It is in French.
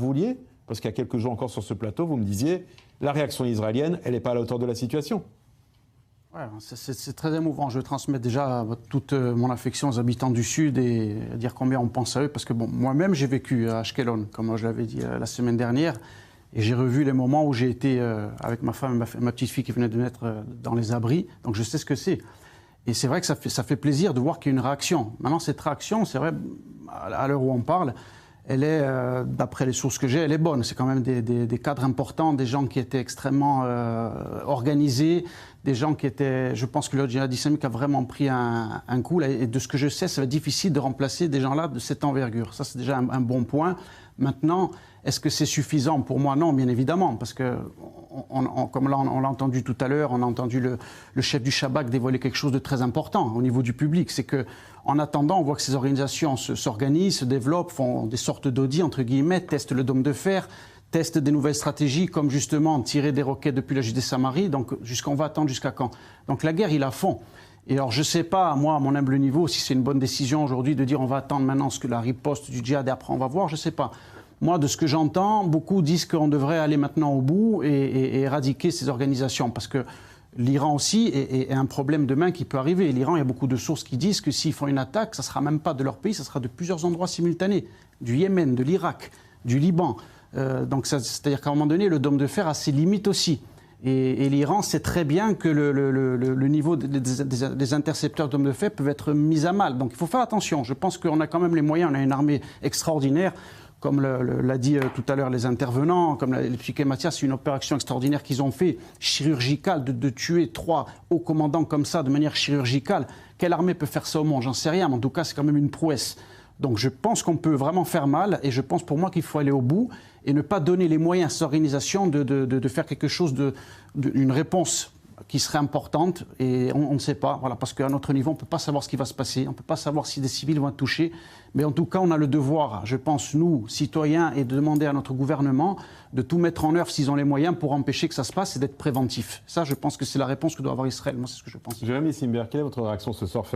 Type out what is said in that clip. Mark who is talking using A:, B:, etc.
A: Vous vouliez, parce qu'il y a quelques jours encore sur ce plateau, vous me disiez, la réaction israélienne, elle n'est pas à la hauteur de la situation.
B: Ouais, c'est très émouvant. Je transmets déjà toute mon affection aux habitants du Sud et dire combien on pense à eux. Parce que bon, moi-même, j'ai vécu à Ashkelon, comme je l'avais dit la semaine dernière. Et j'ai revu les moments où j'ai été avec ma femme et ma petite fille qui venait de naître dans les abris. Donc je sais ce que c'est. Et c'est vrai que ça fait plaisir de voir qu'il y a une réaction. Maintenant, cette réaction, c'est vrai, à l'heure où on parle, elle est, d'après les sources que j'ai, elle est bonne. C'est quand même des cadres importants, des gens qui étaient extrêmement organisés, des gens qui étaient... Je pense que le djihad islamique a vraiment pris un coup. Et de ce que je sais, ça va être difficile de remplacer des gens-là de cette envergure. Ça, c'est déjà un bon point. Maintenant, est-ce que c'est suffisant? Pour moi, non, bien évidemment, parce que, comme là, on l'a entendu tout à l'heure, on a entendu le chef du Shabak dévoiler quelque chose de très important au niveau du public. C'est qu'en attendant, on voit que ces organisations s'organisent, se développent, font des sortes d'audits, entre guillemets, testent le dôme de fer, testent des nouvelles stratégies, comme justement tirer des roquettes depuis la Judée-Samarie. Donc, on va attendre jusqu'à quand? Donc, la guerre, il a fond. Et alors, je ne sais pas, moi, à mon humble niveau, si c'est une bonne décision aujourd'hui de dire on va attendre maintenant ce que la riposte du djihad et après on va voir, je ne sais pas. Moi, de ce que j'entends, beaucoup disent qu'on devrait aller maintenant au bout et éradiquer ces organisations. Parce que l'Iran aussi est un problème demain qui peut arriver. L'Iran, il y a beaucoup de sources qui disent que s'ils font une attaque, ça ne sera même pas de leur pays, ça sera de plusieurs endroits simultanés. Du Yémen, de l'Irak, du Liban. Donc, c'est-à-dire qu'à un moment donné, le dôme de fer a ses limites aussi. Et l'Iran sait très bien que le niveau des intercepteurs d'hommes de fer peuvent être mis à mal. Donc il faut faire attention. Je pense qu'on a quand même les moyens, on a une armée extraordinaire. Comme l'a dit tout à l'heure les intervenants, comme l'a expliqué Mathias, c'est une opération extraordinaire qu'ils ont fait, chirurgicale, de tuer 3 hauts commandants comme ça, de manière chirurgicale. Quelle armée peut faire ça au monde? J'en sais rien, mais en tout cas, c'est quand même une prouesse. Donc je pense qu'on peut vraiment faire mal, et je pense pour moi qu'il faut aller au bout et ne pas donner les moyens à cette organisation de faire quelque chose, une réponse qui serait importante, et on ne sait pas, voilà, parce qu'à notre niveau, on ne peut pas savoir ce qui va se passer, on ne peut pas savoir si des civils vont être touchés, mais en tout cas, on a le devoir, je pense, nous, citoyens, et de demander à notre gouvernement de tout mettre en œuvre s'ils ont les moyens pour empêcher que ça se passe et d'être préventif. Ça, je pense que c'est la réponse que doit avoir Israël. Moi, c'est ce que je pense.
A: Jérémy Simbert, quelle est votre réaction ce soir face